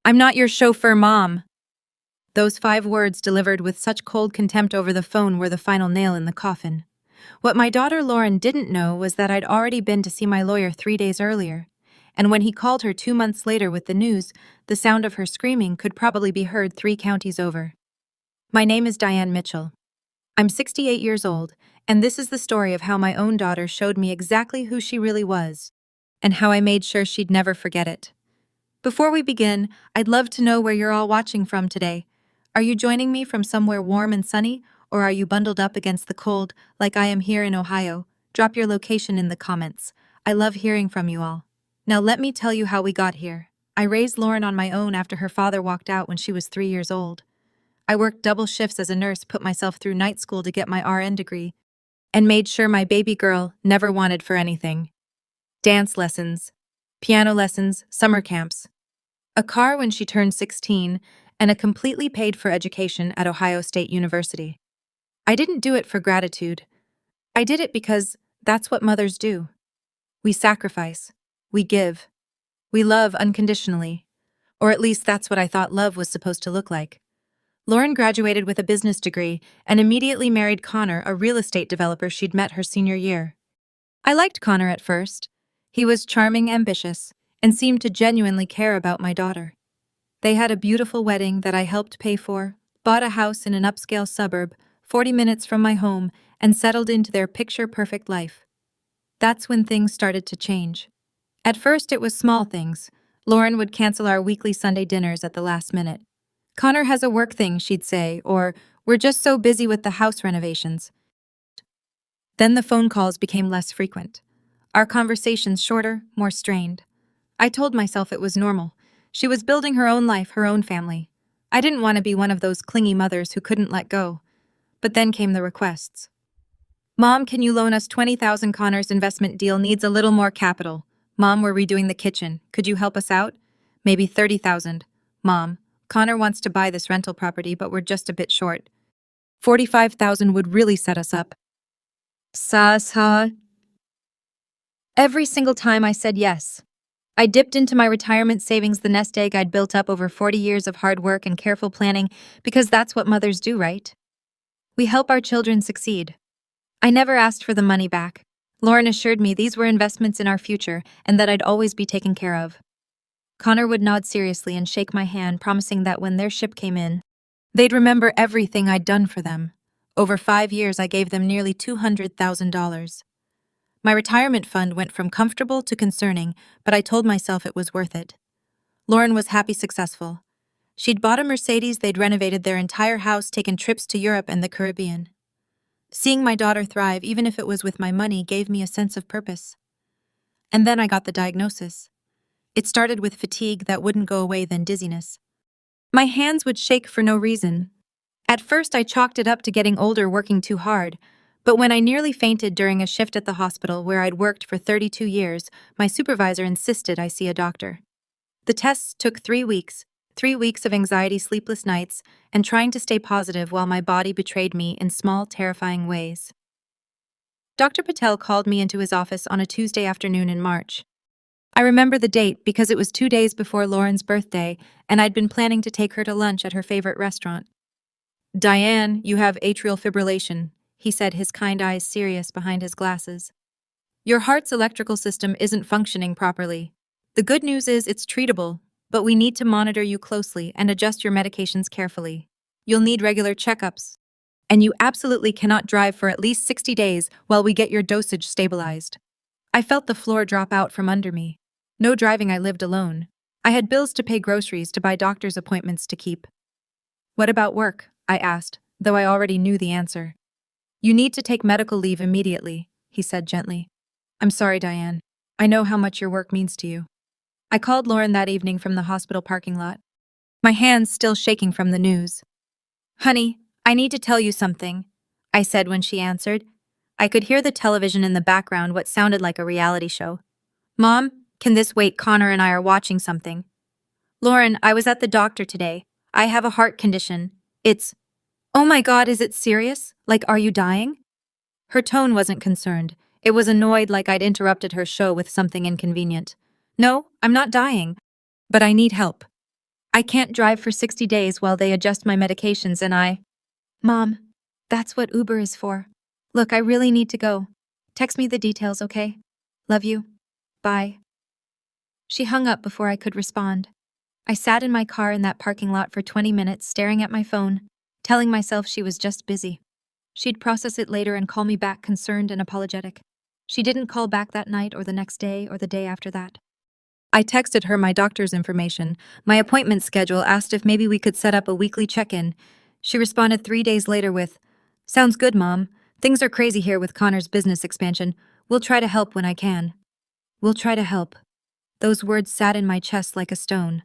I'm not your chauffeur, Mom. Those 5 words delivered with such cold contempt over the phone were the final nail in the coffin. What my daughter Lauren didn't know was that I'd already been to see my lawyer 3 days earlier, and when he called her 2 months later with the news, the sound of her screaming could probably be heard 3 counties over. My name is Diane Mitchell. I'm 68 years old, and this is the story of how my own daughter showed me exactly who she really was, and how I made sure she'd never forget it. Before we begin, I'd love to know where you're all watching from today. Are you joining me from somewhere warm and sunny, or are you bundled up against the cold, like I am here in Ohio? Drop your location in the comments. I love hearing from you all. Now let me tell you how we got here. I raised Lauren on my own after her father walked out when she was 3 years old. I worked double shifts as a nurse, put myself through night school to get my RN degree, and made sure my baby girl never wanted for anything. Dance lessons, piano lessons, summer camps, a car when she turned 16, and a completely paid-for education at Ohio State University. I didn't do it for gratitude. I did it because that's what mothers do. We sacrifice. We give. We love unconditionally. Or at least that's what I thought love was supposed to look like. Lauren graduated with a business degree and immediately married Connor, a real estate developer she'd met her senior year. I liked Connor at first. He was charming, ambitious, and seemed to genuinely care about my daughter. They had a beautiful wedding that I helped pay for, bought a house in an upscale suburb, 40 minutes from my home, and settled into their picture-perfect life. That's when things started to change. At first, it was small things. Lauren would cancel our weekly Sunday dinners at the last minute. Connor has a work thing, she'd say, or we're just so busy with the house renovations. Then the phone calls became less frequent. Our conversations shorter, more strained. I told myself it was normal. She was building her own life, her own family. I didn't want to be one of those clingy mothers who couldn't let go. But then came the requests. Mom, can you loan us $20,000? Connor's investment deal needs a little more capital. Mom, we're redoing the kitchen. Could you help us out? Maybe $30,000. Mom, Connor wants to buy this rental property, but we're just a bit short. $45,000 would really set us up. Every single time I said yes. I dipped into my retirement savings, the nest egg I'd built up over 40 years of hard work and careful planning, because that's what mothers do, right? We help our children succeed. I never asked for the money back. Lauren assured me these were investments in our future and that I'd always be taken care of. Connor would nod seriously and shake my hand, promising that when their ship came in, they'd remember everything I'd done for them. Over 5 years, I gave them nearly $200,000. My retirement fund went from comfortable to concerning, but I told myself it was worth it. Lauren was happy, successful. She'd bought a Mercedes, they'd renovated their entire house, taken trips to Europe and the Caribbean. Seeing my daughter thrive, even if it was with my money, gave me a sense of purpose. And then I got the diagnosis. It started with fatigue that wouldn't go away, then dizziness. My hands would shake for no reason. At first, I chalked it up to getting older, working too hard. But when I nearly fainted during a shift at the hospital where I'd worked for 32 years, my supervisor insisted I see a doctor. The tests took 3 weeks, 3 weeks of anxiety, sleepless nights, and trying to stay positive while my body betrayed me in small, terrifying ways. Dr. Patel called me into his office on a Tuesday afternoon in March. I remember the date because it was 2 days before Lauren's birthday, and I'd been planning to take her to lunch at her favorite restaurant. "Diane, you have atrial fibrillation," he said, his kind eyes serious behind his glasses. "Your heart's electrical system isn't functioning properly. The good news is it's treatable, but we need to monitor you closely and adjust your medications carefully. You'll need regular checkups. And you absolutely cannot drive for at least 60 days while we get your dosage stabilized." I felt the floor drop out from under me. No driving, I lived alone. I had bills to pay, groceries to buy, doctor's appointments to keep. "What about work?" I asked, though I already knew the answer. "You need to take medical leave immediately," he said gently. "I'm sorry, Diane. I know how much your work means to you." I called Lauren that evening from the hospital parking lot, my hands still shaking from the news. "Honey, I need to tell you something," I said when she answered. I could hear the television in the background, what sounded like a reality show. "Mom, can this wait? Connor and I are watching something." "Lauren, I was at the doctor today. I have a heart condition. It's..." "Oh my God, is it serious? Like, are you dying?" Her tone wasn't concerned. It was annoyed, like I'd interrupted her show with something inconvenient. "No, I'm not dying. But I need help." I can't drive for 60 days while they adjust my medications and Mom, that's what Uber is for. Look, I really need to go. Text me the details, okay? Love you. Bye. She hung up before I could respond. I sat in my car in that parking lot for 20 minutes staring at my phone, telling myself she was just busy. She'd process it later and call me back concerned and apologetic. She didn't call back that night or the next day or the day after that. I texted her my doctor's information, my appointment schedule, asked if maybe we could set up a weekly check-in. She responded 3 days later with, "Sounds good, Mom. Things are crazy here with Connor's business expansion. We'll try to help when I can." We'll try to help. Those words sat in my chest like a stone.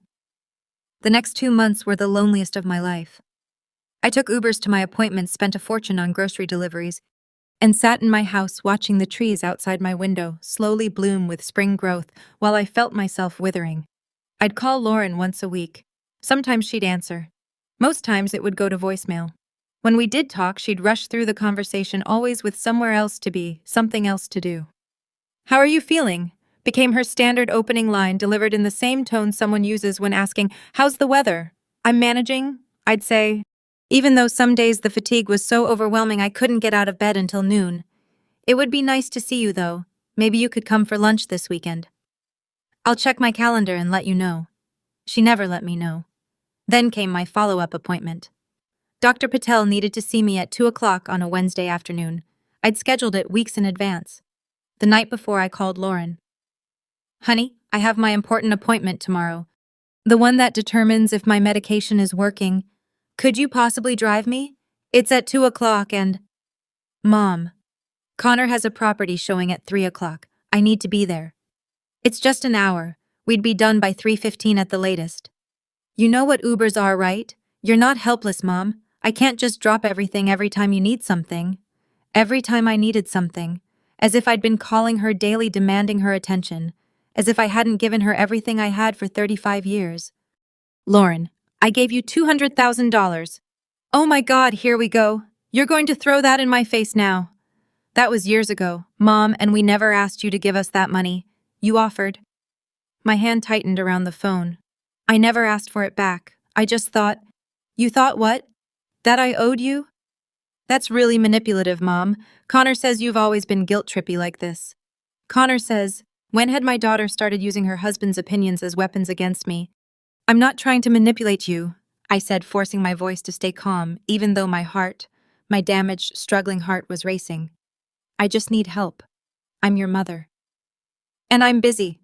The next 2 months were the loneliest of my life. I took Ubers to my appointments, spent a fortune on grocery deliveries, and sat in my house watching the trees outside my window slowly bloom with spring growth while I felt myself withering. I'd call Lauren once a week. Sometimes she'd answer. Most times it would go to voicemail. When we did talk, she'd rush through the conversation, always with somewhere else to be, something else to do. "How are you feeling?" became her standard opening line, delivered in the same tone someone uses when asking, "How's the weather?" "I'm managing," I'd say, even though some days the fatigue was so overwhelming I couldn't get out of bed until noon. "It would be nice to see you, though. Maybe you could come for lunch this weekend." "I'll check my calendar and let you know." She never let me know. Then came my follow-up appointment. Dr. Patel needed to see me at 2 o'clock on a Wednesday afternoon. I'd scheduled it weeks in advance. The night before, I called Lauren. "Honey, I have my important appointment tomorrow. The one that determines if my medication is working. Could you possibly drive me? It's at 2 o'clock and—" "Mom, Connor has a property showing at 3 o'clock. I need to be there. It's just an hour. We'd be done by 3:15 at the latest." "You know what Ubers are, right? You're not helpless, Mom. I can't just drop everything every time you need something." Every time I needed something, as if I'd been calling her daily, demanding her attention, as if I hadn't given her everything I had for 35 years. "Lauren, I gave you $200,000. Oh my God, here we go. You're going to throw that in my face now." "That was years ago, Mom, and we never asked you to give us that money. You offered." My hand tightened around the phone. "I never asked for it back. I just thought—" "You thought what? That I owed you?" "That's really manipulative, Mom. Connor says you've always been guilt-trippy like this." "Connor says, when had my daughter started using her husband's opinions as weapons against me?" "I'm not trying to manipulate you," I said, forcing my voice to stay calm, even though my heart, my damaged, struggling heart, was racing. "I just need help. I'm your mother. And I'm busy.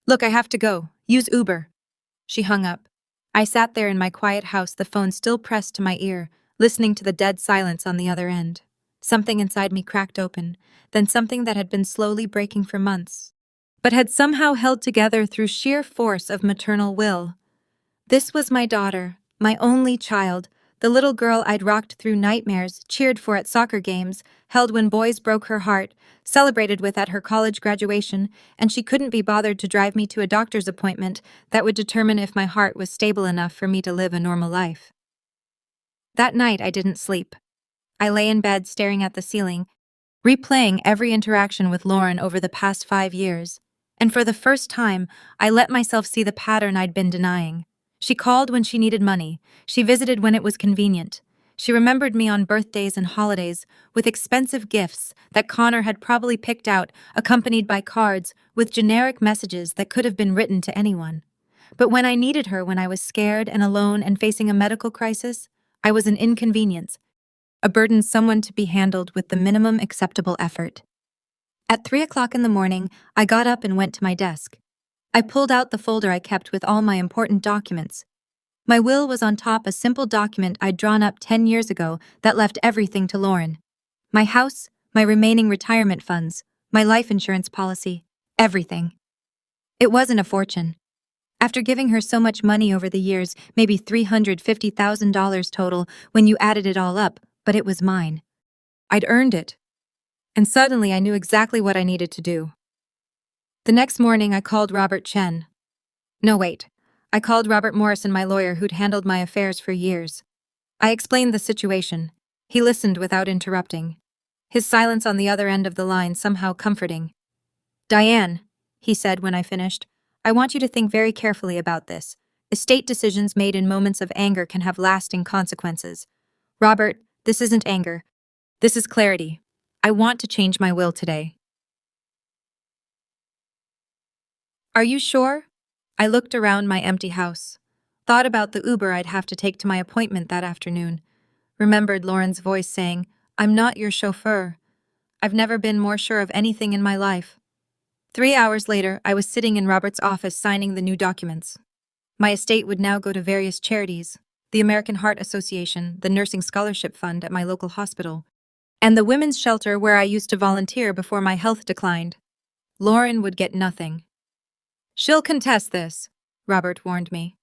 Look, I have to go. Use Uber." She hung up. I sat there in my quiet house, the phone still pressed to my ear, listening to the dead silence on the other end. Something inside me cracked open, then something that had been slowly breaking for months, but had somehow held together through sheer force of maternal will. This was my daughter, my only child, the little girl I'd rocked through nightmares, cheered for at soccer games, held when boys broke her heart, celebrated with at her college graduation, and she couldn't be bothered to drive me to a doctor's appointment that would determine if my heart was stable enough for me to live a normal life. That night I didn't sleep. I lay in bed staring at the ceiling, replaying every interaction with Lauren over the past 5 years. And for the first time, I let myself see the pattern I'd been denying. She called when she needed money. She visited when it was convenient. She remembered me on birthdays and holidays with expensive gifts that Connor had probably picked out, accompanied by cards with generic messages that could have been written to anyone. But when I needed her, when I was scared and alone and facing a medical crisis, I was an inconvenience, a burden, someone to be handled with the minimum acceptable effort. At 3 o'clock in the morning, I got up and went to my desk. I pulled out the folder I kept with all my important documents. My will was on top, a simple document I'd drawn up 10 years ago that left everything to Lauren. My house, my remaining retirement funds, my life insurance policy, everything. It wasn't a fortune. After giving her so much money over the years, maybe $350,000 total when you added it all up, but it was mine. I'd earned it. And suddenly I knew exactly what I needed to do. The next morning I called Robert Chen. No, wait. I called Robert Morrison, my lawyer who'd handled my affairs for years. I explained the situation. He listened without interrupting, his silence on the other end of the line somehow comforting. "Diane," he said when I finished, "I want you to think very carefully about this, Estate decisions made in moments of anger can have lasting consequences. Robert, this isn't anger. This is clarity. I want to change my will today. Are you sure? I looked around my empty house, thought about the Uber I'd have to take to my appointment that afternoon, remembered Lauren's voice saying, "I'm not your chauffeur." I've never been more sure of anything in my life. 3 hours later, I was sitting in Robert's office signing the new documents. My estate would now go to various charities: the American Heart Association, the Nursing Scholarship Fund at my local hospital, and the women's shelter where I used to volunteer before my health declined. Lauren would get nothing. "She'll contest this," Robert warned me.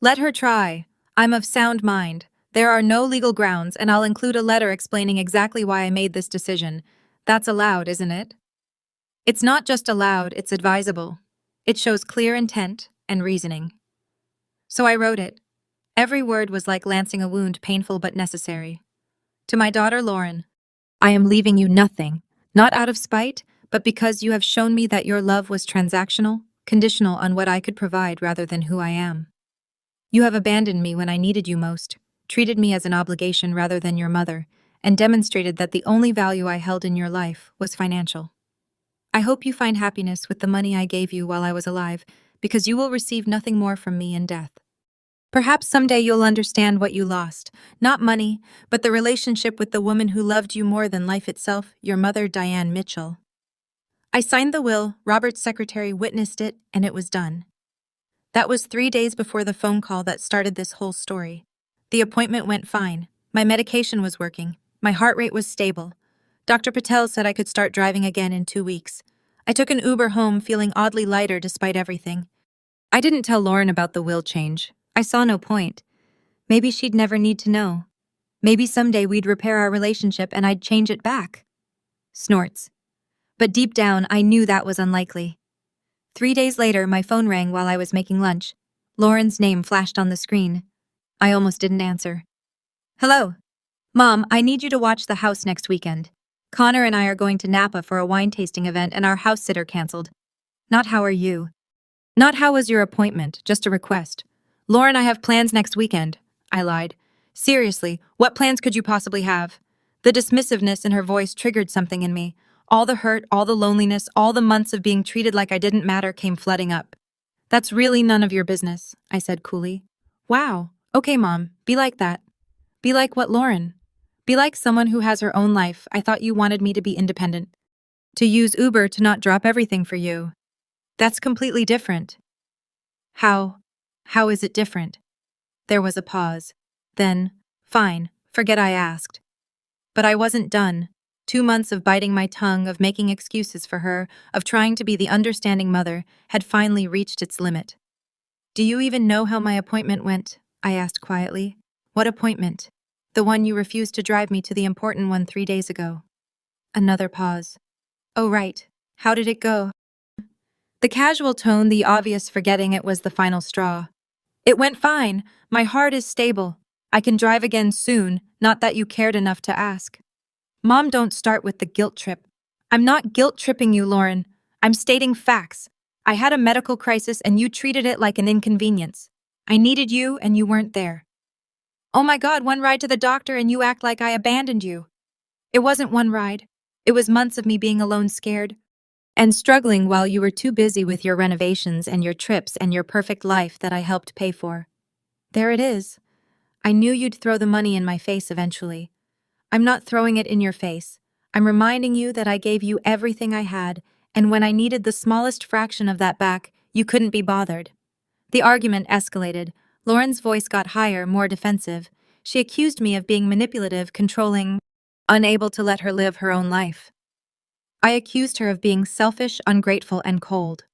"Let her try. I'm of sound mind. There are no legal grounds, and I'll include a letter explaining exactly why I made this decision. That's allowed, isn't it?" "It's not just allowed, it's advisable. It shows clear intent and reasoning." So I wrote it. Every word was like lancing a wound, painful but necessary. To my daughter Lauren, I am leaving you nothing, not out of spite, but because you have shown me that your love was transactional, conditional on what I could provide rather than who I am. You have abandoned me when I needed you most, treated me as an obligation rather than your mother, and demonstrated that the only value I held in your life was financial. I hope you find happiness with the money I gave you while I was alive, because you will receive nothing more from me in death. Perhaps someday you'll understand what you lost, not money, but the relationship with the woman who loved you more than life itself, your mother, Diane Mitchell. I signed the will, Robert's secretary witnessed it, and it was done. That was 3 days before the phone call that started this whole story. The appointment went fine. My medication was working. My heart rate was stable. Dr. Patel said I could start driving again in 2 weeks. I took an Uber home feeling oddly lighter despite everything. I didn't tell Lauren about the will change. I saw no point. Maybe she'd never need to know. Maybe someday we'd repair our relationship and I'd change it back. Snorts. But deep down, I knew that was unlikely. 3 days later, my phone rang while I was making lunch. Lauren's name flashed on the screen. I almost didn't answer. "Hello. Mom, I need you to watch the house next weekend. Connor and I are going to Napa for a wine tasting event and our house sitter canceled." "Not how are you?" "Not how was your appointment, just a request." "Lauren, I have plans next weekend." I lied. "Seriously, what plans could you possibly have?" The dismissiveness in her voice triggered something in me. All the hurt, all the loneliness, all the months of being treated like I didn't matter came flooding up. "That's really none of your business," I said coolly. "Wow. Okay, Mom, be like that." "Be like what, Lauren?" "Be like someone who has her own life. I thought you wanted me to be independent. To use Uber to not drop everything for you. That's completely different." "How? How is it different?" There was a pause. Then, "Fine, forget I asked." But I wasn't done. 2 months of biting my tongue, of making excuses for her, of trying to be the understanding mother, had finally reached its limit. "Do you even know how my appointment went?" I asked quietly. "What appointment?" "The one you refused to drive me to, the important one 3 days ago." Another pause. "Oh, right. How did it go?" The casual tone, the obvious forgetting it was the final straw. "It went fine. My heart is stable. I can drive again soon, not that you cared enough to ask." "Mom, don't start with the guilt trip." "I'm not guilt tripping you, Lauren. I'm stating facts. I had a medical crisis and you treated it like an inconvenience. I needed you and you weren't there." "Oh my God, one ride to the doctor and you act like I abandoned you." "It wasn't one ride. It was months of me being alone, scared, and struggling while you were too busy with your renovations and your trips and your perfect life that I helped pay for." There it is. I knew you'd throw the money in my face eventually. I'm not throwing it in your face. I'm reminding you that I gave you everything I had, and when I needed the smallest fraction of that back, you couldn't be bothered. The argument escalated. Lauren's voice got higher, more defensive. She accused me of being manipulative, controlling, unable to let her live her own life. I accused her of being selfish, ungrateful, and cold.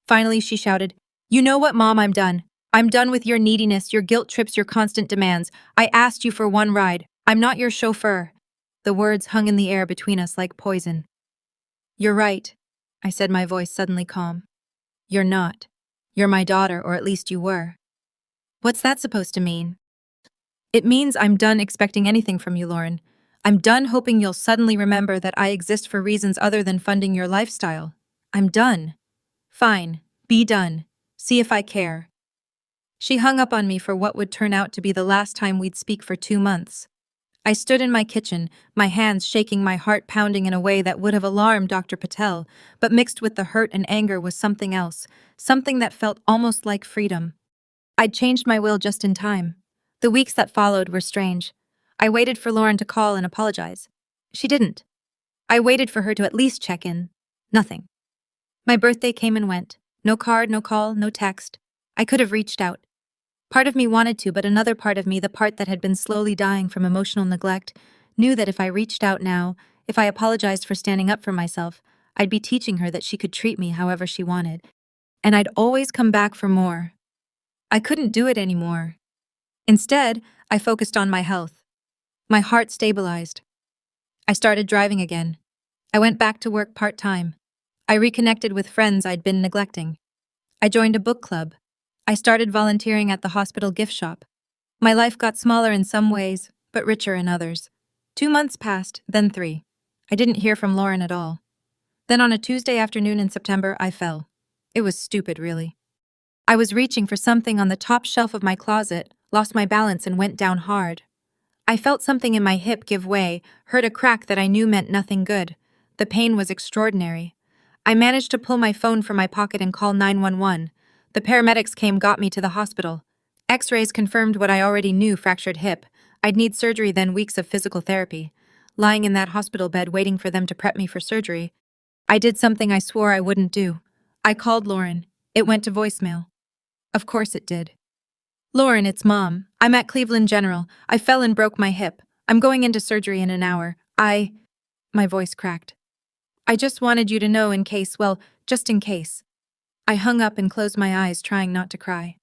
Finally, she shouted, "You know what, Mom, I'm done. I'm done with your neediness, your guilt trips, your constant demands. I asked you for one ride. I'm not your chauffeur." The words hung in the air between us like poison. "You're right," I said, my voice suddenly calm. "You're not. You're my daughter, or at least you were." "What's that supposed to mean?" "It means I'm done expecting anything from you, Lauren. I'm done hoping you'll suddenly remember that I exist for reasons other than funding your lifestyle. I'm done." "Fine. Be done. See if I care." She hung up on me for what would turn out to be the last time we'd speak for 2 months. I stood in my kitchen, my hands shaking, my heart pounding in a way that would have alarmed Dr. Patel, but mixed with the hurt and anger was something else, something that felt almost like freedom. I'd changed my will just in time. The weeks that followed were strange. I waited for Lauren to call and apologize. She didn't. I waited for her to at least check in. Nothing. My birthday came and went. No card, no call, no text. I could have reached out. Part of me wanted to, but another part of me, the part that had been slowly dying from emotional neglect, knew that if I reached out now, if I apologized for standing up for myself, I'd be teaching her that she could treat me however she wanted. And I'd always come back for more. I couldn't do it anymore. Instead, I focused on my health. My heart stabilized. I started driving again. I went back to work part-time. I reconnected with friends I'd been neglecting. I joined a book club. I started volunteering at the hospital gift shop. My life got smaller in some ways, but richer in others. 2 months passed, then 3. I didn't hear from Lauren at all. Then on a Tuesday afternoon in September, I fell. It was stupid, really. I was reaching for something on the top shelf of my closet, lost my balance and went down hard. I felt something in my hip give way, heard a crack that I knew meant nothing good. The pain was extraordinary. I managed to pull my phone from my pocket and call 911. The paramedics came, got me to the hospital. X-rays confirmed what I already knew: fractured hip. I'd need surgery, then weeks of physical therapy. Lying in that hospital bed waiting for them to prep me for surgery, I did something I swore I wouldn't do. I called Lauren. It went to voicemail. Of course it did. Lauren, it's Mom. I'm at Cleveland General. I fell and broke my hip. I'm going into surgery in an hour. My voice cracked. I just wanted you to know in case, well, just in case. I hung up and closed my eyes, trying not to cry.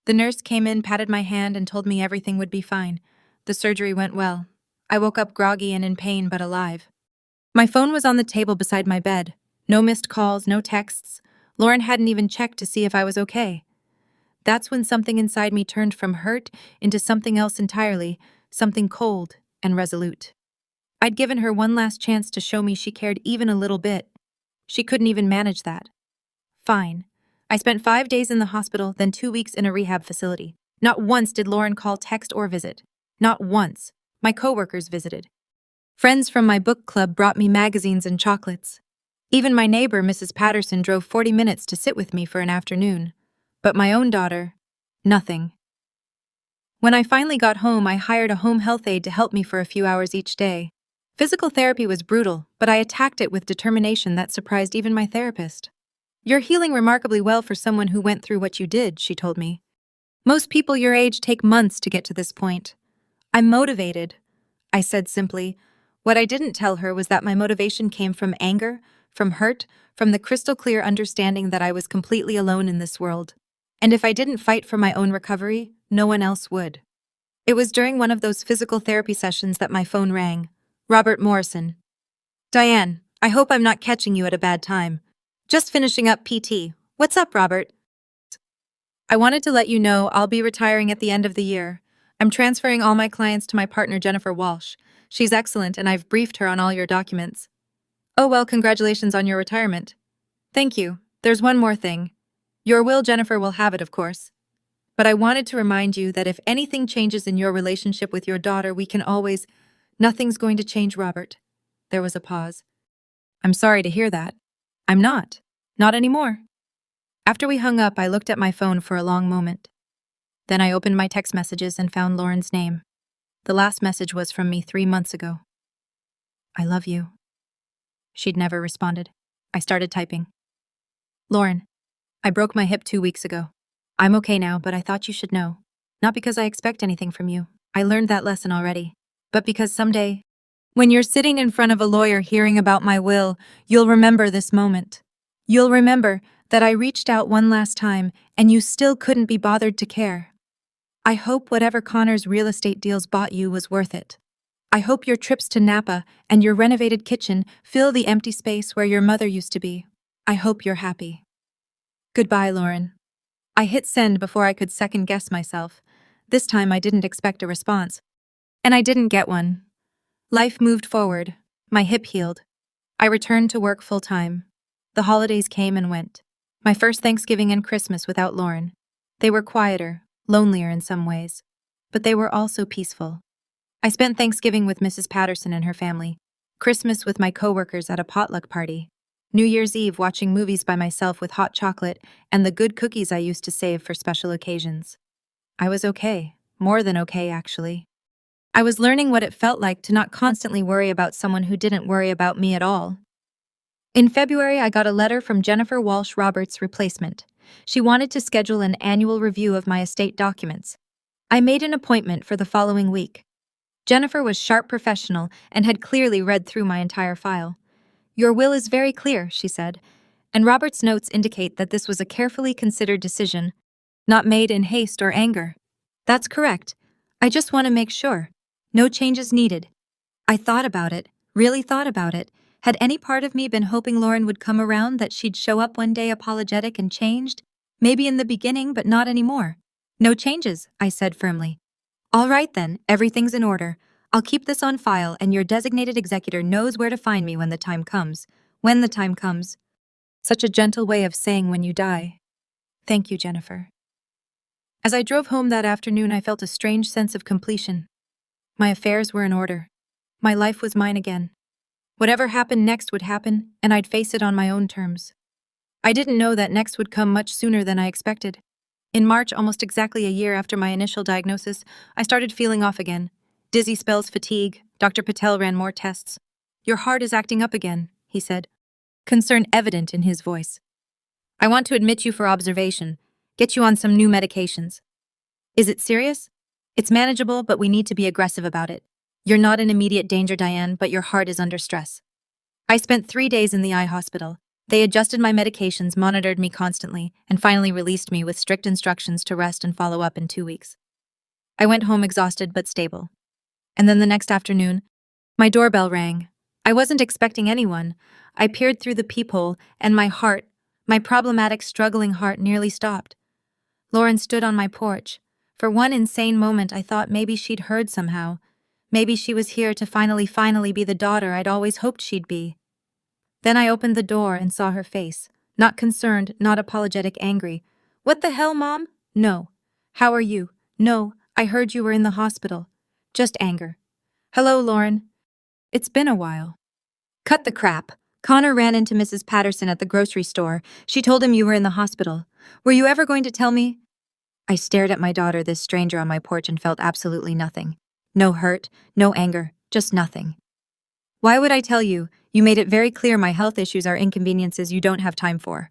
The nurse came in, patted my hand, and told me everything would be fine. The surgery went well. I woke up groggy and in pain, but alive. My phone was on the table beside my bed. No missed calls, no texts. Lauren hadn't even checked to see if I was okay. That's when something inside me turned from hurt into something else entirely, something cold and resolute. I'd given her one last chance to show me she cared even a little bit. She couldn't even manage that. Fine. I spent 5 days in the hospital, then 2 weeks in a rehab facility. Not once did Lauren call, text, or visit. Not once. My coworkers visited. Friends from my book club brought me magazines and chocolates. Even my neighbor, Mrs. Patterson, drove 40 minutes to sit with me for an afternoon. But my own daughter, nothing. When I finally got home, I hired a home health aide to help me for a few hours each day. Physical therapy was brutal, but I attacked it with determination that surprised even my therapist. You're healing remarkably well for someone who went through what you did, she told me. Most people your age take months to get to this point. I'm motivated, I said simply. What I didn't tell her was that my motivation came from anger, from hurt, from the crystal clear understanding that I was completely alone in this world. And if I didn't fight for my own recovery, no one else would. It was during one of those physical therapy sessions that my phone rang. Robert Morrison. Diane, I hope I'm not catching you at a bad time. Just finishing up PT. What's up, Robert? I wanted to let you know I'll be retiring at the end of the year. I'm transferring all my clients to my partner, Jennifer Walsh. She's excellent, and I've briefed her on all your documents. Oh well, congratulations on your retirement. Thank you. There's one more thing. Your will, Jennifer will have it, of course. But I wanted to remind you that if anything changes in your relationship with your daughter, we can always— Nothing's going to change, Robert. There was a pause. I'm sorry to hear that. I'm not. Not anymore. After we hung up, I looked at my phone for a long moment. Then I opened my text messages and found Lauren's name. The last message was from me 3 months ago. I love you. She'd never responded. I started typing. Lauren, I broke my hip 2 weeks ago. I'm okay now, but I thought you should know. Not because I expect anything from you. I learned that lesson already. But because someday, when you're sitting in front of a lawyer hearing about my will, you'll remember this moment. You'll remember that I reached out one last time and you still couldn't be bothered to care. I hope whatever Connor's real estate deals bought you was worth it. I hope your trips to Napa and your renovated kitchen fill the empty space where your mother used to be. I hope you're happy. Goodbye, Lauren. I hit send before I could second-guess myself. This time I didn't expect a response. And I didn't get one. Life moved forward. My hip healed. I returned to work full-time. The holidays came and went. My first Thanksgiving and Christmas without Lauren. They were quieter, lonelier in some ways, but they were also peaceful. I spent Thanksgiving with Mrs. Patterson and her family, Christmas with my coworkers at a potluck party, New Year's Eve watching movies by myself with hot chocolate and the good cookies I used to save for special occasions. I was okay, more than okay, actually. I was learning what it felt like to not constantly worry about someone who didn't worry about me at all. In February, I got a letter from Jennifer Walsh Roberts' replacement. She wanted to schedule an annual review of my estate documents. I made an appointment for the following week. Jennifer was sharp professional and had clearly read through my entire file. "Your will is very clear," she said, and Robert's notes indicate that this was a carefully considered decision, not made in haste or anger. "That's correct. I just want to make sure. No changes needed." I thought about it, really thought about it. Had any part of me been hoping Lauren would come around, that she'd show up one day apologetic and changed? Maybe in the beginning, but not anymore. "No changes," I said firmly. "All right then, everything's in order. I'll keep this on file, and your designated executor knows where to find me when the time comes." When the time comes. Such a gentle way of saying when you die. Thank you, Jennifer. As I drove home that afternoon, I felt a strange sense of completion. My affairs were in order. My life was mine again. Whatever happened next would happen, and I'd face it on my own terms. I didn't know that next would come much sooner than I expected. In March, almost exactly a year after my initial diagnosis, I started feeling off again. Dizzy spells, fatigue. Dr. Patel ran more tests. "Your heart is acting up again," he said, concern evident in his voice. "I want to admit you for observation, get you on some new medications." "Is it serious?" "It's manageable, but we need to be aggressive about it. You're not in immediate danger, Diane, but your heart is under stress." I spent 3 days in the eye hospital. They adjusted my medications, monitored me constantly, and finally released me with strict instructions to rest and follow up in 2 weeks. I went home exhausted but stable. And then the next afternoon, my doorbell rang. I wasn't expecting anyone. I peered through the peephole, and my heart, my problematic, struggling heart, nearly stopped. Lauren stood on my porch. For one insane moment, I thought maybe she'd heard somehow. Maybe she was here to finally be the daughter I'd always hoped she'd be. Then I opened the door and saw her face. Not concerned, not apologetic, angry. "What the hell, Mom?" "No." "How are you?" "No, I heard you were in the hospital." Just anger. "Hello, Lauren. It's been a while." "Cut the crap. Connor ran into Mrs. Patterson at the grocery store. She told him you were in the hospital. Were you ever going to tell me?" I stared at my daughter, this stranger on my porch, and felt absolutely nothing. No hurt, no anger, just nothing. "Why would I tell you? You made it very clear my health issues are inconveniences you don't have time for."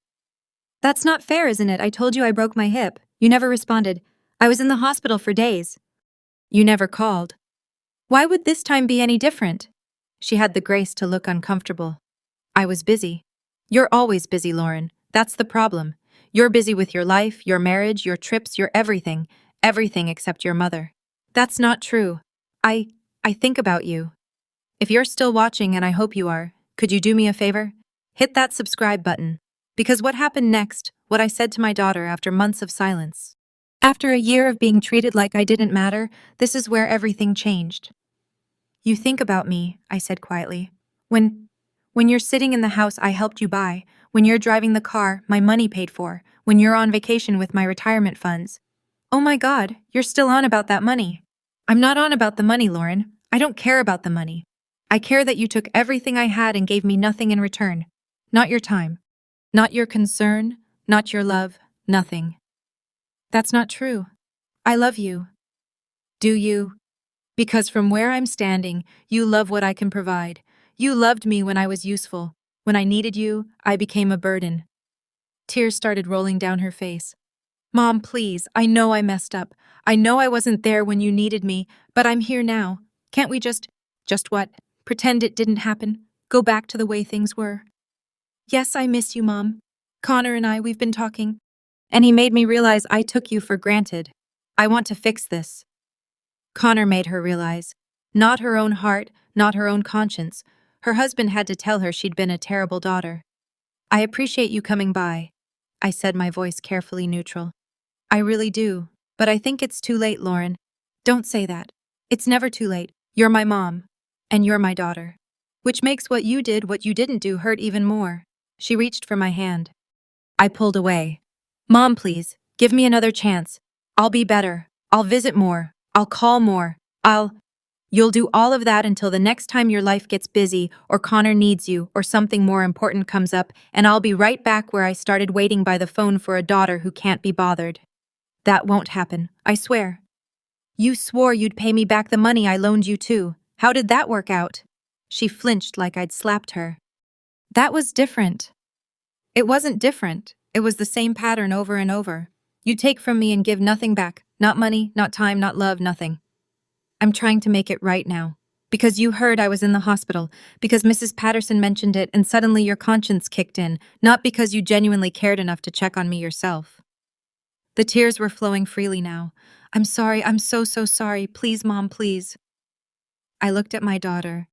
"That's not fair, isn't it? I told you I broke my hip. You never responded. I was in the hospital for days." "You never called." "Why would this time be any different?" She had the grace to look uncomfortable. "I was busy." "You're always busy, Lauren. That's the problem. You're busy with your life, your marriage, your trips, your everything. Everything except your mother." "That's not true. I think about you." If you're still watching, and I hope you are, could you do me a favor? Hit that subscribe button. Because what happened next, what I said to my daughter after months of silence, after a year of being treated like I didn't matter, this is where everything changed. "You think about me," I said quietly. When you're sitting in the house I helped you buy, when you're driving the car my money paid for, when you're on vacation with my retirement funds." "Oh my God, you're still on about that money." "I'm not on about the money, Lauren. I don't care about the money. I care that you took everything I had and gave me nothing in return. Not your time. Not your concern. Not your love. Nothing." "That's not true. I love you." "Do you?" "Because from where I'm standing, you love what I can provide. You loved me when I was useful. When I needed you, I became a burden." Tears started rolling down her face. "Mom, please, I know I messed up. I know I wasn't there when you needed me, but I'm here now. Can't we just what? Pretend it didn't happen? Go back to the way things were?" "Yes, I miss you, Mom. Connor and we've been talking. And he made me realize I took you for granted. I want to fix this." Connor made her realize. Not her own heart, not her own conscience. Her husband had to tell her she'd been a terrible daughter. "I appreciate you coming by," I said, my voice carefully neutral. "I really do. But I think it's too late, Lauren." "Don't say that. It's never too late. You're my mom. And you're my daughter. Which makes what you did, what you didn't do, hurt even more." She reached for my hand. I pulled away. "Mom, please, give me another chance. I'll be better. I'll visit more. I'll call more. You'll do all of that until the next time your life gets busy, or Connor needs you, or something more important comes up, and I'll be right back where I started, waiting by the phone for a daughter who can't be bothered. That won't happen, I swear. You swore you'd pay me back the money I loaned you too. How did that work out? She flinched like I'd slapped her. That was different. It wasn't different. It was the same pattern over and over. You take from me and give nothing back. Not money, not time, not love, nothing. I'm trying to make it right now. Because you heard I was in the hospital, because Mrs. Patterson mentioned it and suddenly your conscience kicked in, not because you genuinely cared enough to check on me yourself. The tears were flowing freely now. I'm sorry, I'm so sorry. Please, Mom, please. I looked at my daughter.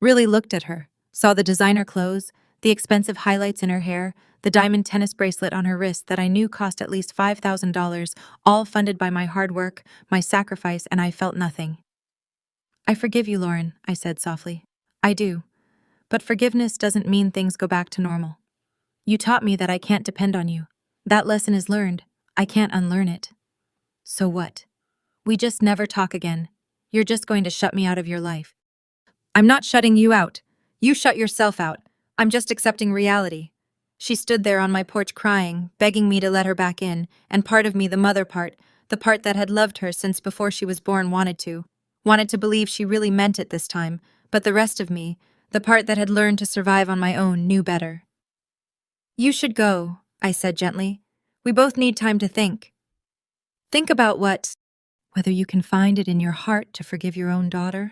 Really looked at her. Saw the designer clothes, the expensive highlights in her hair, the diamond tennis bracelet on her wrist that I knew cost at least $5,000, all funded by my hard work, my sacrifice, and I felt nothing. I forgive you, Lauren, I said softly. I do. But forgiveness doesn't mean things go back to normal. You taught me that I can't depend on you. That lesson is learned. I can't unlearn it. So what? We just never talk again. You're just going to shut me out of your life. I'm not shutting you out. You shut yourself out. I'm just accepting reality. She stood there on my porch crying, begging me to let her back in, and part of me, the mother part, the part that had loved her since before she was born, wanted to believe she really meant it this time, but the rest of me, the part that had learned to survive on my own, knew better. You should go, I said gently. We both need time to think. Think about whether you can find it in your heart to forgive your own daughter.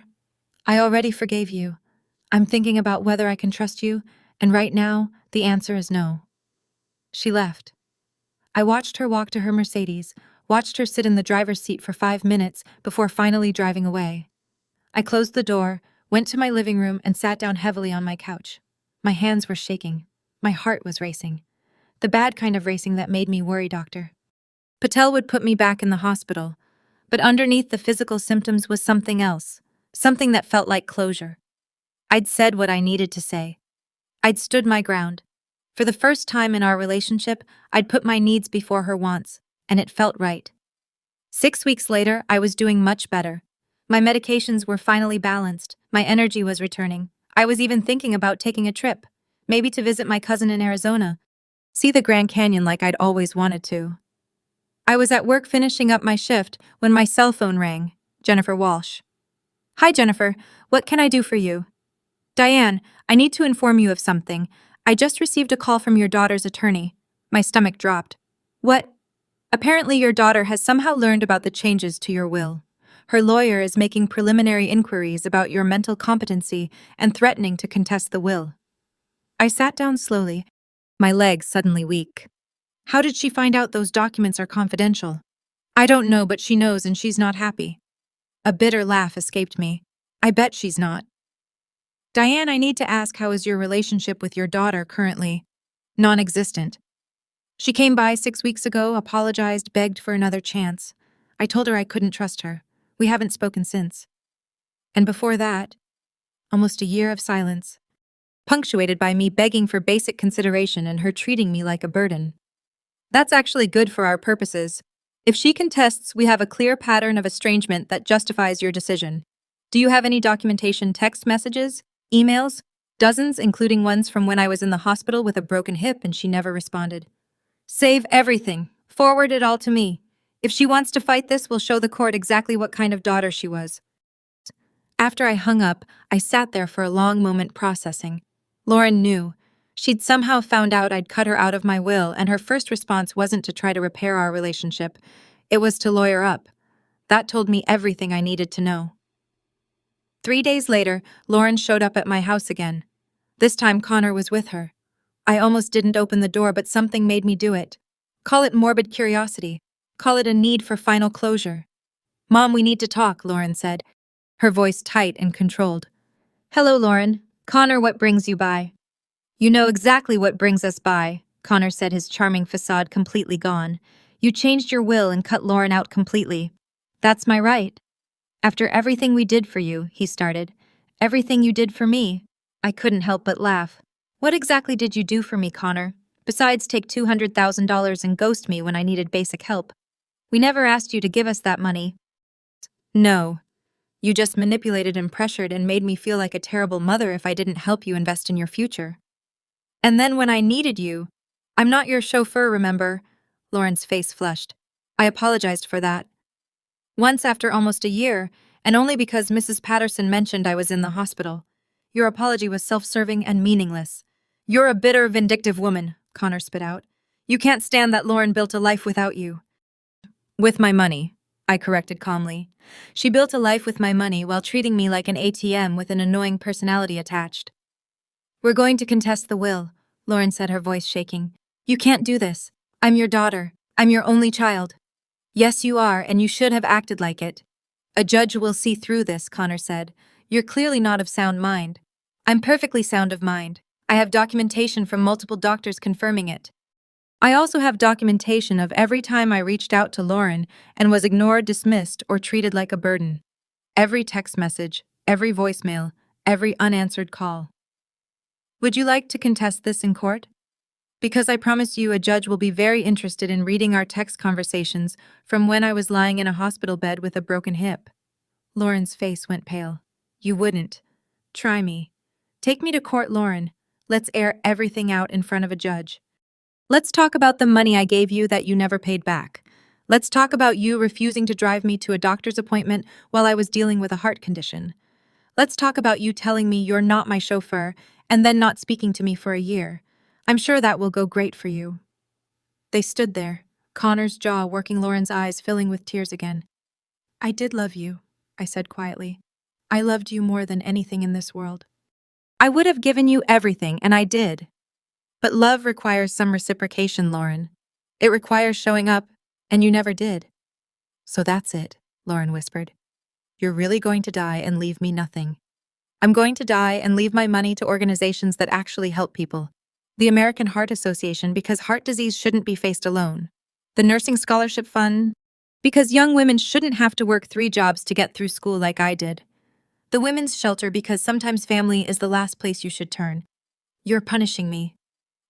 I already forgave you. I'm thinking about whether I can trust you, and right now, the answer is no. She left. I watched her walk to her Mercedes, watched her sit in the driver's seat for 5 minutes before finally driving away. I closed the door, went to my living room, and sat down heavily on my couch. My hands were shaking. My heart was racing. The bad kind of racing that made me worry, Doctor. Patel would put me back in the hospital, but underneath the physical symptoms was something else, something that felt like closure. I'd said what I needed to say. I'd stood my ground. For the first time in our relationship, I'd put my needs before her wants, and it felt right. 6 weeks later, I was doing much better. My medications were finally balanced, my energy was returning. I was even thinking about taking a trip, maybe to visit my cousin in Arizona, see the Grand Canyon like I'd always wanted to. I was at work finishing up my shift when my cell phone rang. Jennifer Walsh. Hi, Jennifer. What can I do for you? Diane, I need to inform you of something. I just received a call from your daughter's attorney. My stomach dropped. What? Apparently your daughter has somehow learned about the changes to your will. Her lawyer is making preliminary inquiries about your mental competency and threatening to contest the will. I sat down slowly, my legs suddenly weak. How did she find out those documents are confidential? I don't know, but she knows and she's not happy. A bitter laugh escaped me. I bet she's not. Diane, I need to ask, how is your relationship with your daughter currently? Non-existent. She came by 6 weeks ago, apologized, begged for another chance. I told her I couldn't trust her. We haven't spoken since. And before that, almost a year of silence, punctuated by me begging for basic consideration and her treating me like a burden. That's actually good for our purposes. If she contests, we have a clear pattern of estrangement that justifies your decision. Do you have any documentation, text messages, emails? Dozens, including ones from when I was in the hospital with a broken hip and she never responded. Save everything. Forward it all to me. If she wants to fight this, we'll show the court exactly what kind of daughter she was. After I hung up, I sat there for a long moment processing. Lauren knew. She'd somehow found out I'd cut her out of my will, and her first response wasn't to try to repair our relationship. It was to lawyer up. That told me everything I needed to know. 3 days later, Lauren showed up at my house again. This time Connor was with her. I almost didn't open the door, but something made me do it. Call it morbid curiosity. Call it a need for final closure. Mom, we need to talk, Lauren said, her voice tight and controlled. Hello, Lauren. Connor, what brings you by? You know exactly what brings us by, Connor said, his charming facade completely gone. You changed your will and cut Lauren out completely. That's my right. After everything we did for you, he started. Everything you did for me. I couldn't help but laugh. What exactly did you do for me, Connor? Besides take $200,000 and ghost me when I needed basic help. We never asked you to give us that money. No. You just manipulated and pressured and made me feel like a terrible mother if I didn't help you invest in your future. And then when I needed you, I'm not your chauffeur, remember? Lauren's face flushed. I apologized for that. Once after almost a year, and only because Mrs. Patterson mentioned I was in the hospital. Your apology was self-serving and meaningless. You're a bitter, vindictive woman, Connor spit out. You can't stand that Lauren built a life without you. With my money, I corrected calmly. She built a life with my money while treating me like an ATM with an annoying personality attached. We're going to contest the will, Lauren said, her voice shaking. You can't do this. I'm your daughter. I'm your only child. Yes, you are, and you should have acted like it. A judge will see through this, Connor said. You're clearly not of sound mind. I'm perfectly sound of mind. I have documentation from multiple doctors confirming it. I also have documentation of every time I reached out to Lauren and was ignored, dismissed, or treated like a burden. Every text message, every voicemail, every unanswered call. Would you like to contest this in court? Because I promise you a judge will be very interested in reading our text conversations from when I was lying in a hospital bed with a broken hip. Lauren's face went pale. You wouldn't. Try me. Take me to court, Lauren. Let's air everything out in front of a judge. Let's talk about the money I gave you that you never paid back. Let's talk about you refusing to drive me to a doctor's appointment while I was dealing with a heart condition. Let's talk about you telling me you're not my chauffeur and then not speaking to me for a year. I'm sure that will go great for you. They stood there, Connor's jaw working, Lauren's eyes filling with tears again. I did love you, I said quietly. I loved you more than anything in this world. I would have given you everything, and I did. But love requires some reciprocation, Lauren. It requires showing up, and you never did. So that's it, Lauren whispered. You're really going to die and leave me nothing. I'm going to die and leave my money to organizations that actually help people. The American Heart Association, because heart disease shouldn't be faced alone. The Nursing Scholarship Fund, because young women shouldn't have to work 3 jobs to get through school like I did. The Women's Shelter, because sometimes family is the last place you should turn. You're punishing me.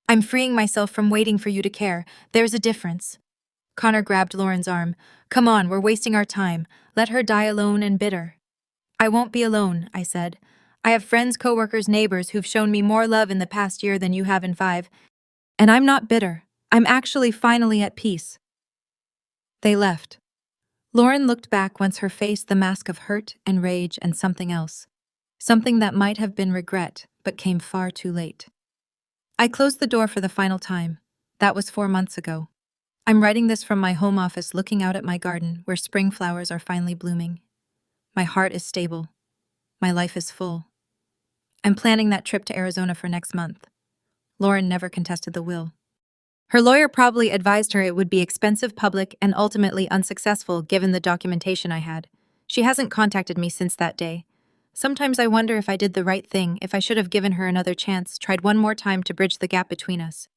I'm freeing myself from waiting for you to care. There's a difference. Connor grabbed Lauren's arm. Come on, we're wasting our time. Let her die alone and bitter. I won't be alone, I said. I have friends, coworkers, neighbors who've shown me more love in the past year than you have in 5. And I'm not bitter. I'm actually finally at peace. They left. Lauren looked back, once her face the mask of hurt and rage and something else. Something that might have been regret, but came far too late. I closed the door for the final time. That was 4 months ago. I'm writing this from my home office, looking out at my garden where spring flowers are finally blooming. My heart is stable. My life is full. I'm planning that trip to Arizona for next month. Lauren never contested the will. Her lawyer probably advised her it would be expensive, public, and ultimately unsuccessful given the documentation I had. She hasn't contacted me since that day. Sometimes I wonder if I did the right thing, if I should have given her another chance, tried one more time to bridge the gap between us.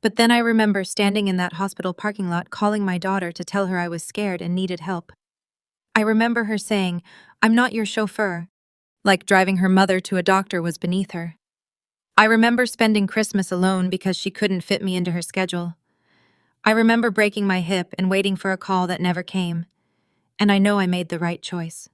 But then I remember standing in that hospital parking lot calling my daughter to tell her I was scared and needed help. I remember her saying, I'm not your chauffeur, like driving her mother to a doctor was beneath her. I remember spending Christmas alone because she couldn't fit me into her schedule. I remember breaking my hip and waiting for a call that never came. And I know I made the right choice.